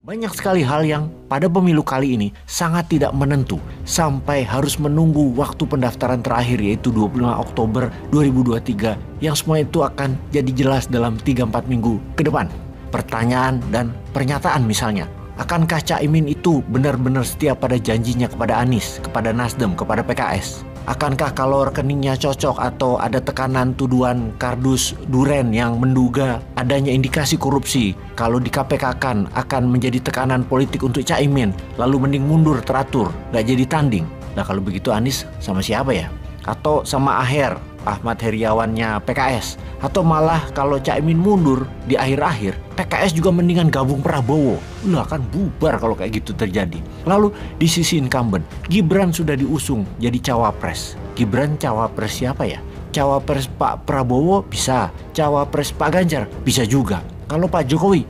Banyak sekali hal yang pada pemilu kali ini sangat tidak menentu sampai harus menunggu waktu pendaftaran terakhir yaitu 25 Oktober 2023 yang semua itu akan jadi jelas dalam 3-4 minggu ke depan. Pertanyaan dan pernyataan misalnya, akankah Caimin itu benar-benar setia pada janjinya kepada Anies, kepada Nasdem, kepada PKS? Akankah kalau rekeningnya cocok atau ada tekanan tuduhan kardus duren yang menduga adanya indikasi korupsi, kalau di KPK akan menjadi tekanan politik untuk Caimin, lalu mending mundur teratur, gak jadi tanding. Nah kalau begitu Anies sama siapa ya? Atau sama Ahmad Heriawannya PKS? Atau malah kalau Caimin mundur di akhir-akhir, PKS juga mendingan gabung Prabowo. Lah kan bubar kalau kayak gitu terjadi. Lalu di sisi incumbent, Gibran sudah diusung jadi cawapres. Gibran cawapres siapa ya? Cawapres Pak Prabowo bisa, cawapres Pak Ganjar bisa juga. Kalau Pak Jokowi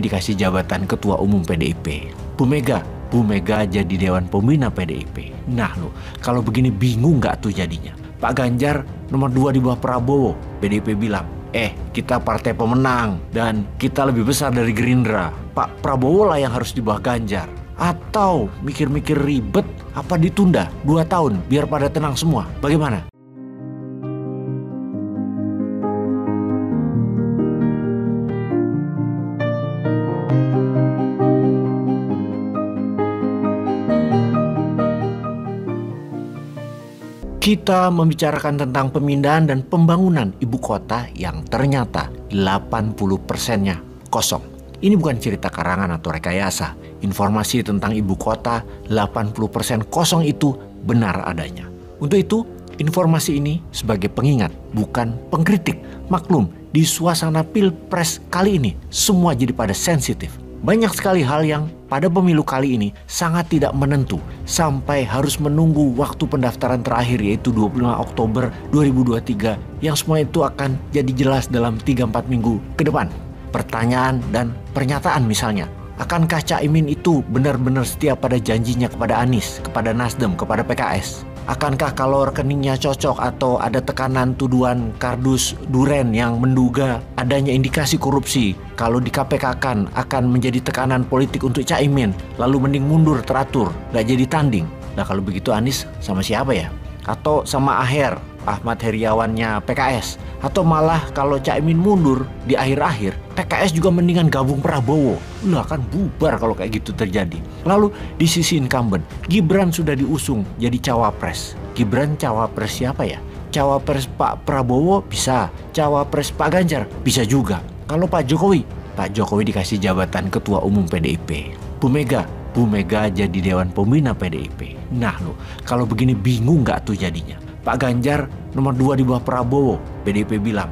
dikasih jabatan Ketua Umum PDIP. Bu Mega jadi Dewan Pembina PDIP. Nah loh, kalau begini bingung gak tuh jadinya? Pak Ganjar nomor 2 di bawah Prabowo. PDIP bilang, kita partai pemenang dan kita lebih besar dari Gerindra. Pak Prabowo lah yang harus di bawah Ganjar. Atau mikir-mikir ribet, apa ditunda 2 tahun biar pada tenang semua? Bagaimana? Kita membicarakan tentang pemindahan dan pembangunan ibu kota yang ternyata 80%-nya kosong. Ini bukan cerita karangan atau rekayasa. Informasi tentang ibu kota 80% kosong itu benar adanya. Untuk itu, informasi ini sebagai pengingat, bukan pengkritik. Maklum, di suasana pilpres kali ini semua jadi pada sensitif. Banyak sekali hal yang pada pemilu kali ini sangat tidak menentu sampai harus menunggu waktu pendaftaran terakhir yaitu 25 Oktober 2023 yang semua itu akan jadi jelas dalam 3-4 minggu ke depan. Pertanyaan dan pernyataan misalnya, akankah Caimin itu benar-benar setia pada janjinya kepada Anies, kepada Nasdem, kepada PKS? Akankah kalau rekeningnya cocok atau ada tekanan tuduhan kardus duren yang menduga adanya indikasi korupsi, kalau di KPK akan menjadi tekanan politik untuk Caimin, lalu mending mundur teratur, gak jadi tanding? Nah kalau begitu Anies sama siapa ya? Atau sama Ahmad Heriawannya PKS? Atau malah kalau Caimin mundur di akhir-akhir, PKS juga mendingan gabung Prabowo. Lah kan bubar kalau kayak gitu terjadi. Lalu di sisi incumbent, Gibran sudah diusung jadi cawapres. Gibran cawapres siapa ya? Cawapres Pak Prabowo bisa, cawapres Pak Ganjar bisa juga. Kalau Pak Jokowi dikasih jabatan Ketua Umum PDIP. Bu Mega jadi Dewan Pembina PDIP. Nah loh, kalau begini bingung gak tuh jadinya? Pak Ganjar nomor 2 di bawah Prabowo. PDIP bilang,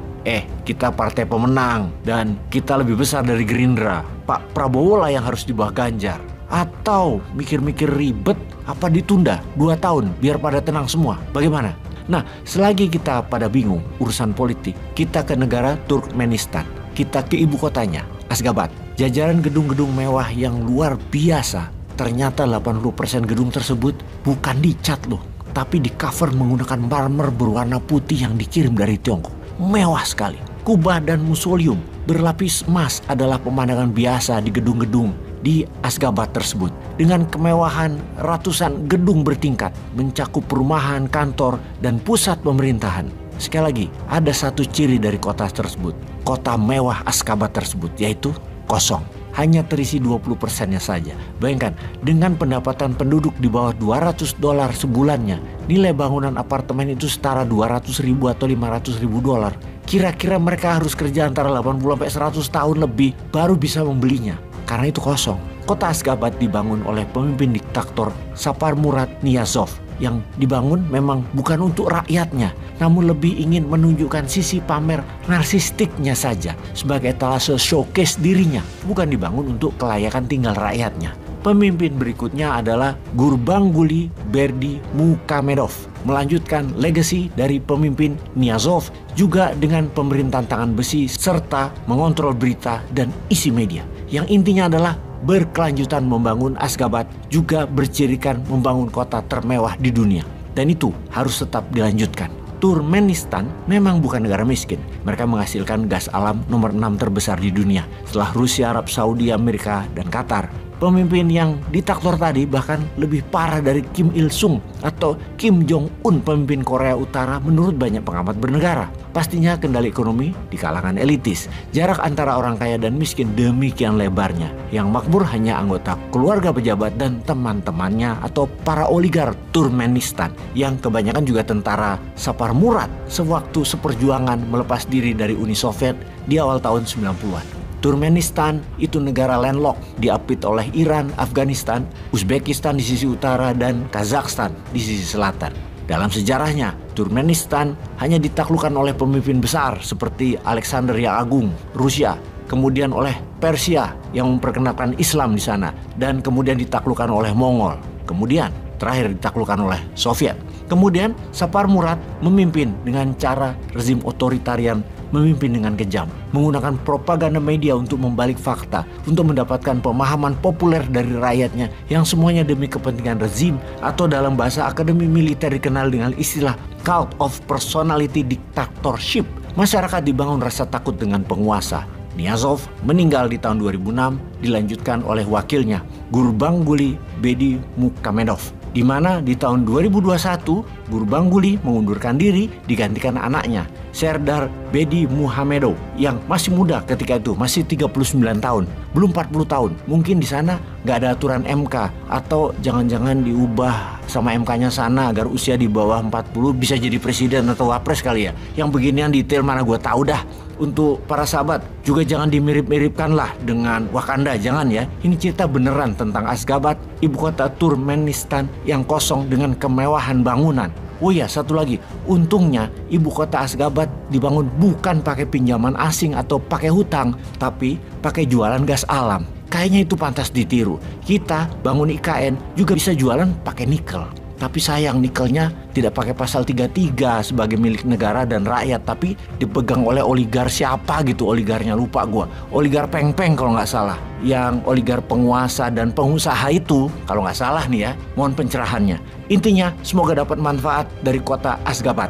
kita partai pemenang dan kita lebih besar dari Gerindra. Pak Prabowo lah yang harus di bawah Ganjar. Atau mikir-mikir ribet, apa ditunda 2 tahun biar pada tenang semua? Bagaimana? Nah, selagi kita pada bingung urusan politik, kita ke negara Turkmenistan. Kita ke ibu kotanya, Aşgabat. Jajaran gedung-gedung mewah yang luar biasa. Ternyata 80% gedung tersebut bukan dicat loh, tapi di cover menggunakan marmer berwarna putih yang dikirim dari Tiongkok. Mewah sekali. Kubah dan mausoleum berlapis emas adalah pemandangan biasa di gedung-gedung di Aşgabat tersebut. Dengan kemewahan ratusan gedung bertingkat, mencakup perumahan, kantor, dan pusat pemerintahan. Sekali lagi, ada satu ciri dari kota tersebut. Kota mewah Aşgabat tersebut, yaitu kosong. Hanya terisi 20%-nya saja. Bayangkan, dengan pendapatan penduduk di bawah $200 sebulannya, nilai bangunan apartemen itu setara 200.000 atau 500.000 dolar. Kira-kira mereka harus kerja antara 80-100 tahun lebih baru bisa membelinya. Karena itu kosong. Kota Aşgabat dibangun oleh pemimpin diktator Saparmurat Niyazov. Yang dibangun memang bukan untuk rakyatnya, namun lebih ingin menunjukkan sisi pamer narsistiknya saja sebagai etalase showcase dirinya, bukan dibangun untuk kelayakan tinggal rakyatnya. Pemimpin berikutnya adalah Gurbanguly Berdimuhamedov, melanjutkan legasi dari pemimpin Niyazov juga dengan pemerintahan tangan besi serta mengontrol berita dan isi media. Yang intinya adalah berkelanjutan membangun Aşgabat, juga bercirikan membangun kota termewah di dunia. Dan itu harus tetap dilanjutkan. Turkmenistan memang bukan negara miskin. Mereka menghasilkan gas alam nomor 6 terbesar di dunia setelah Rusia, Arab Saudi, Amerika, dan Qatar. Pemimpin yang diktator tadi bahkan lebih parah dari Kim Il-sung atau Kim Jong-un, pemimpin Korea Utara menurut banyak pengamat bernegara. Pastinya kendali ekonomi di kalangan elitis. Jarak antara orang kaya dan miskin demikian lebarnya. Yang makmur hanya anggota keluarga pejabat dan teman-temannya atau para oligar Turkmenistan yang kebanyakan juga tentara Sapar Murad sewaktu seperjuangan melepas diri dari Uni Soviet di awal tahun 90-an. Turkmenistan itu negara landlocked, diapit oleh Iran, Afghanistan, Uzbekistan di sisi utara, dan Kazakhstan di sisi selatan. Dalam sejarahnya, Turkmenistan hanya ditaklukkan oleh pemimpin besar seperti Alexander yang Agung, Rusia, kemudian oleh Persia yang memperkenalkan Islam di sana, dan kemudian ditaklukkan oleh Mongol. Kemudian terakhir ditaklukkan oleh Soviet. Kemudian Sapar Murad memimpin dengan cara rezim otoritarian, memimpin dengan kejam, menggunakan propaganda media untuk membalik fakta, untuk mendapatkan pemahaman populer dari rakyatnya yang semuanya demi kepentingan rezim, atau dalam bahasa akademi militer dikenal dengan istilah cult of personality dictatorship. Masyarakat dibangun rasa takut dengan penguasa. Niyazov meninggal di tahun 2006, dilanjutkan oleh wakilnya Gurbanguly Berdimuhamedov, di mana di tahun 2021 Gurbanguly mengundurkan diri digantikan anaknya Serdar Berdimuhamedov yang masih muda ketika itu, masih 39 tahun, belum 40 tahun. Mungkin di sana nggak ada aturan MK, atau jangan-jangan diubah sama MK-nya sana agar usia di bawah 40 bisa jadi presiden atau wapres kali ya. Yang beginian detail mana gue tahu dah. Untuk para sahabat juga jangan dimirip-miripkan lah dengan Wakanda, jangan ya. Ini cerita beneran tentang Aşgabat, ibu kota Turkmenistan yang kosong dengan kemewahan bangunan. Oh ya, satu lagi, untungnya ibu kota Aşgabat dibangun bukan pakai pinjaman asing atau pakai hutang, tapi pakai jualan gas alam. Kayaknya itu pantas ditiru. Kita bangun IKN juga bisa jualan pakai nikel. Tapi sayang nikelnya tidak pakai pasal 33 sebagai milik negara dan rakyat, tapi dipegang oleh oligar siapa gitu, oligarnya lupa gua. Oligar Peng-Peng kalau nggak salah. Yang oligar penguasa dan pengusaha itu kalau nggak salah nih ya, mohon pencerahannya. Intinya semoga dapat manfaat dari kota Aşgabat.